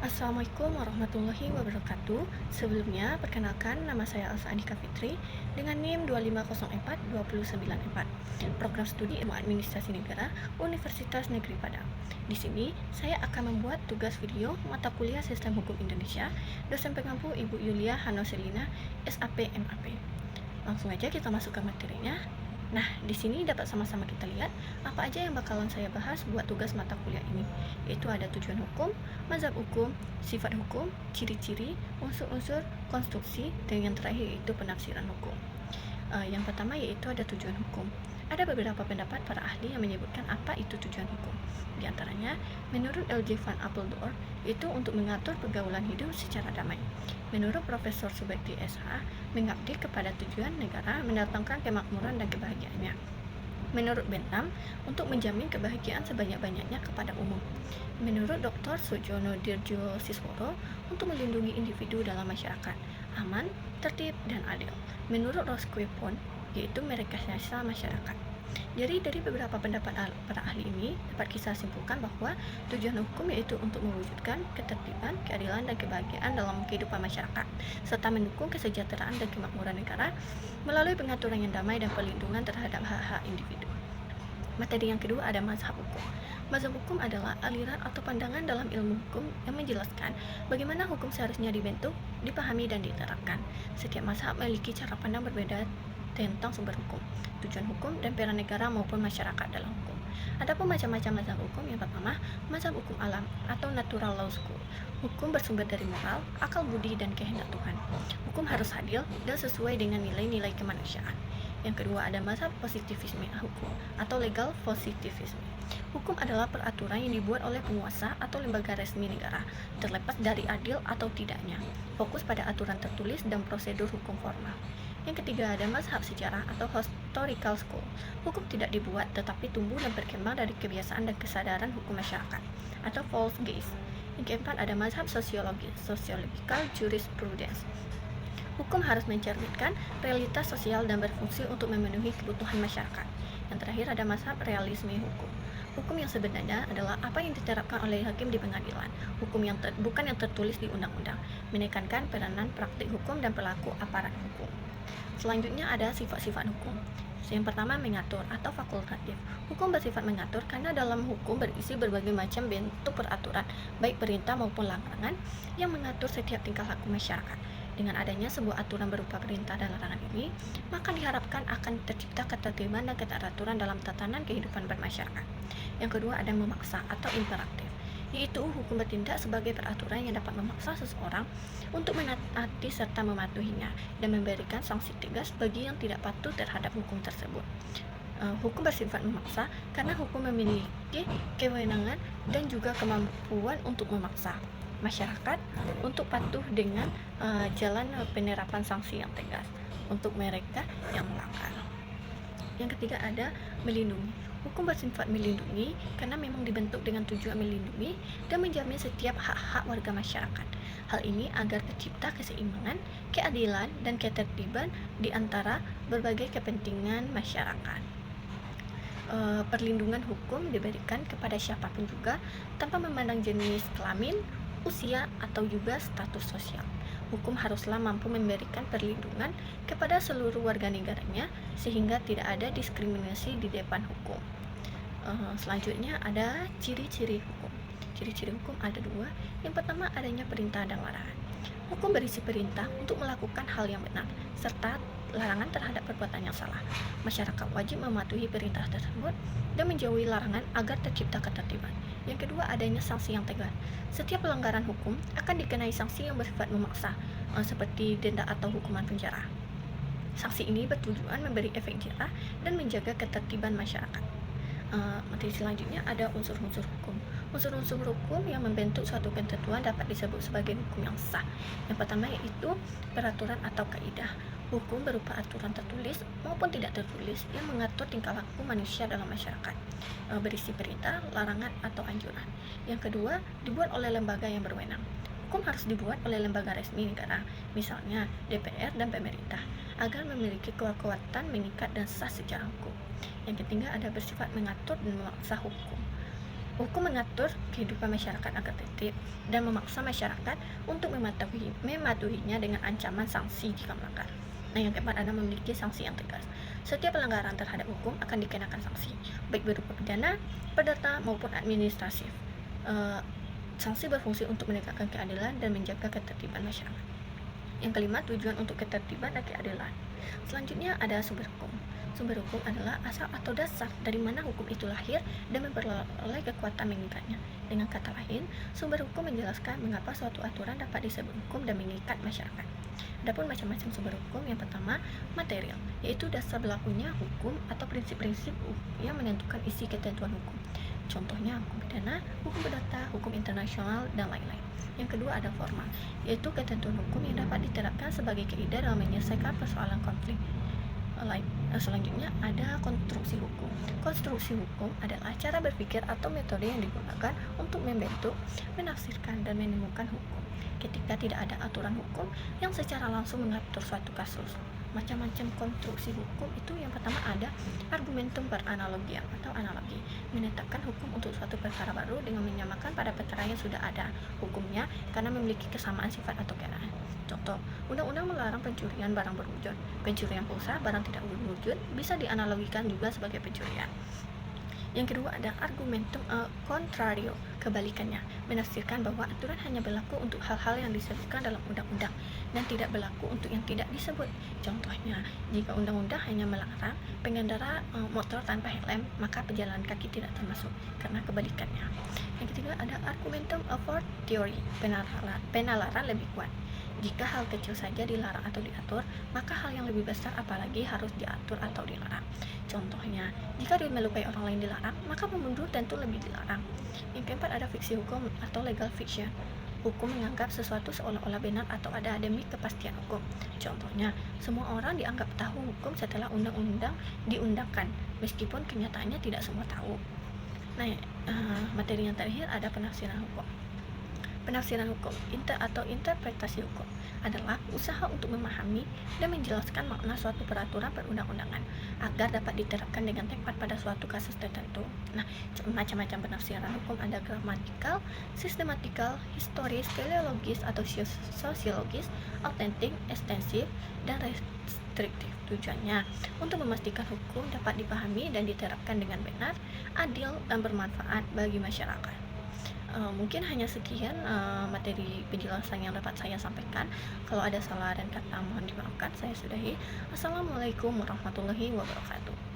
Assalamualaikum warahmatullahi wabarakatuh. Sebelumnya, perkenalkan nama saya Elsa Andika Fitri dengan NIM 2504294, Program Studi Ilmu Administrasi Negara, Universitas Negeri Padang. Di sini, saya akan membuat tugas video mata kuliah Sistem Hukum Indonesia, dosen pengampu Ibu Yulia Hanoselina, SAP MAP. Langsung aja kita masuk ke materinya. Nah, di sini dapat sama-sama kita lihat apa aja yang bakalan saya bahas buat tugas mata kuliah ini, yaitu ada tujuan hukum, mazhab hukum, sifat hukum, ciri-ciri, unsur-unsur, konstruksi, dan yang terakhir yaitu penafsiran hukum. Yang pertama yaitu ada tujuan hukum. Ada beberapa pendapat para ahli yang menyebutkan apa itu tujuan hukum. Di antaranya, menurut L.J. van Apeldoorn, itu untuk mengatur pergaulan hidup secara damai. Menurut Profesor Subekti SH, mengabdi kepada tujuan negara mendatangkan kemakmuran dan kebahagiaannya. Menurut Bentham, untuk menjamin kebahagiaan sebanyak-banyaknya kepada umum. Menurut Dr. Sujono Dirjo Sisworo, untuk melindungi individu dalam masyarakat, aman, tertib, dan adil. Menurut Roscoe Pond, yaitu merekayasa masyarakat. Jadi dari beberapa pendapat para ahli ini dapat kita simpulkan bahwa tujuan hukum yaitu untuk mewujudkan ketertiban, keadilan, dan kebahagiaan dalam kehidupan masyarakat, serta mendukung kesejahteraan dan kemakmuran negara melalui pengaturan yang damai dan perlindungan terhadap hak-hak individu. Materi yang kedua ada mazhab hukum. Mazhab hukum adalah aliran atau pandangan dalam ilmu hukum yang menjelaskan bagaimana hukum seharusnya dibentuk, dipahami, dan diterapkan. Setiap mazhab memiliki cara pandang berbeda tentang sumber hukum, tujuan hukum, dan peran negara maupun masyarakat dalam hukum. Adapun macam-macam mazhab hukum, yang pertama, mazhab hukum alam atau natural law school. Hukum bersumber dari moral, akal budi, dan kehendak Tuhan. Hukum harus adil dan sesuai dengan nilai-nilai kemanusiaan. Yang kedua ada mazhab positivisme hukum atau legal positivisme. Hukum adalah peraturan yang dibuat oleh penguasa atau lembaga resmi negara, terlepas dari adil atau tidaknya. Fokus pada aturan tertulis dan prosedur hukum formal. Yang ketiga ada mazhab sejarah atau historical school. Hukum tidak dibuat tetapi tumbuh dan berkembang dari kebiasaan dan kesadaran hukum masyarakat atau false gaze. Yang keempat ada mazhab sosiologis, sociological jurisprudence. Hukum harus mencerminkan realitas sosial dan berfungsi untuk memenuhi kebutuhan masyarakat. Yang terakhir ada mazhab realisme hukum. Hukum yang sebenarnya adalah apa yang diterapkan oleh hakim di pengadilan. Hukum yang bukan yang tertulis di undang-undang, menekankan peranan praktik hukum dan pelaku aparat hukum. Selanjutnya ada sifat-sifat hukum. Yang pertama mengatur atau fakultatif. Hukum bersifat mengatur karena dalam hukum berisi berbagai macam bentuk peraturan, baik perintah maupun larangan yang mengatur setiap tingkah laku masyarakat. Dengan adanya sebuah aturan berupa perintah dan larangan ini, maka diharapkan akan tercipta ketertiban dan keteraturan dalam tatanan kehidupan bermasyarakat. Yang kedua ada memaksa atau imperatif, yaitu hukum bertindak sebagai peraturan yang dapat memaksa seseorang untuk menaati serta mematuhinya dan memberikan sanksi tegas bagi yang tidak patuh terhadap hukum tersebut. Hukum bersifat memaksa karena hukum memiliki kewenangan dan juga kemampuan untuk memaksa masyarakat untuk patuh dengan jalan penerapan sanksi yang tegas untuk mereka yang melanggar. Yang ketiga ada melindungi. Hukum bersifat melindungi karena memang dibentuk dengan tujuan melindungi dan menjamin setiap hak-hak warga masyarakat. Hal ini agar tercipta keseimbangan, keadilan, dan ketertiban di antara berbagai kepentingan masyarakat. Perlindungan hukum diberikan kepada siapapun juga tanpa memandang jenis kelamin, usia, atau juga status sosial. Hukum haruslah mampu memberikan perlindungan kepada seluruh warga negaranya sehingga tidak ada diskriminasi di depan hukum. Selanjutnya ada ciri-ciri hukum. Ciri-ciri hukum ada dua. Yang pertama adanya perintah dan larangan. Hukum berisi perintah untuk melakukan hal yang benar serta larangan terhadap perbuatan yang salah. Masyarakat wajib mematuhi perintah tersebut dan menjauhi larangan agar tercipta ketertiban. Yang kedua adanya sanksi yang tegas. Setiap pelanggaran hukum akan dikenai sanksi yang bersifat memaksa, seperti denda atau hukuman penjara. Sanksi ini bertujuan memberi efek jerah dan menjaga ketertiban masyarakat. Materi selanjutnya ada unsur-unsur hukum. Unsur-unsur hukum yang membentuk suatu ketentuan dapat disebut sebagai hukum yang sah. Yang pertama yaitu peraturan atau kaidah. Hukum berupa aturan tertulis maupun tidak tertulis yang mengatur tingkah laku manusia dalam masyarakat, berisi perintah, larangan, atau anjuran. Yang kedua, dibuat oleh lembaga yang berwenang. Hukum harus dibuat oleh lembaga resmi negara, misalnya DPR dan pemerintah, agar memiliki kekuatan mengikat dan sah secara hukum. Yang ketiga ada bersifat mengatur dan memaksa hukum. Hukum mengatur kehidupan masyarakat agar tertib dan memaksa masyarakat untuk mematuhinya dengan ancaman sanksi jika melanggar. Nah, yang keempat adalah memiliki sanksi yang tegas. Setiap pelanggaran terhadap hukum akan dikenakan sanksi, baik berupa pidana, perdata, maupun administratif. Eh, Sanksi berfungsi untuk menegakkan keadilan dan menjaga ketertiban masyarakat. Yang kelima, tujuan untuk ketertiban dan keadilan. Selanjutnya ada sumber hukum. Sumber hukum adalah asal atau dasar dari mana hukum itu lahir dan memperoleh kekuatan mengikatnya. Dengan kata lain, sumber hukum menjelaskan mengapa suatu aturan dapat disebut hukum dan mengikat masyarakat. Adapun macam-macam sumber hukum, yang pertama, material, yaitu dasar berlakunya hukum atau prinsip-prinsip yang menentukan isi ketentuan hukum. Contohnya hukum pidana, hukum perdata, hukum internasional, dan lain-lain. Yang kedua ada formal, yaitu ketentuan hukum yang dapat diterapkan sebagai kaidah dalam menyelesaikan persoalan konflik. Selanjutnya ada konstruksi hukum. Konstruksi hukum adalah cara berpikir atau metode yang digunakan untuk membentuk, menafsirkan, dan menemukan hukum ketika tidak ada aturan hukum yang secara langsung mengatur suatu kasus. Macam-macam konstruksi hukum itu, yang pertama ada argumentum per analogiam atau analogi, menetapkan hukum untuk suatu perkara baru dengan menyamakan pada perkara yang sudah ada hukumnya karena memiliki kesamaan sifat atau kenaan. Contoh, undang-undang melarang pencurian barang berwujud. Pencurian pulsa barang tidak berwujud bisa dianalogikan juga sebagai pencurian. Yang kedua ada argumentum contrario, kebalikannya, menafsirkan bahwa aturan hanya berlaku untuk hal-hal yang disebutkan dalam undang-undang dan tidak berlaku untuk yang tidak disebut. Contohnya, jika undang-undang hanya melarang pengendara motor tanpa helm, maka pejalan kaki tidak termasuk, karena kebalikannya. Yang ketiga ada argumentum for theory, penalaran lebih kuat. Jika hal kecil saja dilarang atau diatur, maka hal yang lebih besar apalagi harus diatur atau dilarang. Contohnya, jika melukai orang lain dilarang, maka membunuh tentu lebih dilarang. Yang keempat ada fiksi hukum atau legal fiction. Hukum menganggap sesuatu seolah-olah benar atau ada demi kepastian hukum. Contohnya, semua orang dianggap tahu hukum setelah undang-undang diundangkan, meskipun kenyataannya tidak semua tahu. Nah, materi yang terakhir ada penafsiran hukum. Penafsiran hukum atau interpretasi hukum adalah usaha untuk memahami dan menjelaskan makna suatu peraturan perundang-undangan agar dapat diterapkan dengan tepat pada suatu kasus tertentu. Nah, macam-macam penafsiran hukum ada gramatikal, sistematikal, historis, teleologis atau sosiologis, autentik, ekstensif, dan restriktif. Tujuannya untuk memastikan hukum dapat dipahami dan diterapkan dengan benar, adil, dan bermanfaat bagi masyarakat. Mungkin hanya sekian materi penjelasan yang dapat saya sampaikan. Kalau ada salah dan kata mohon dimaafkan. Saya sudahi. Assalamualaikum warahmatullahi wabarakatuh.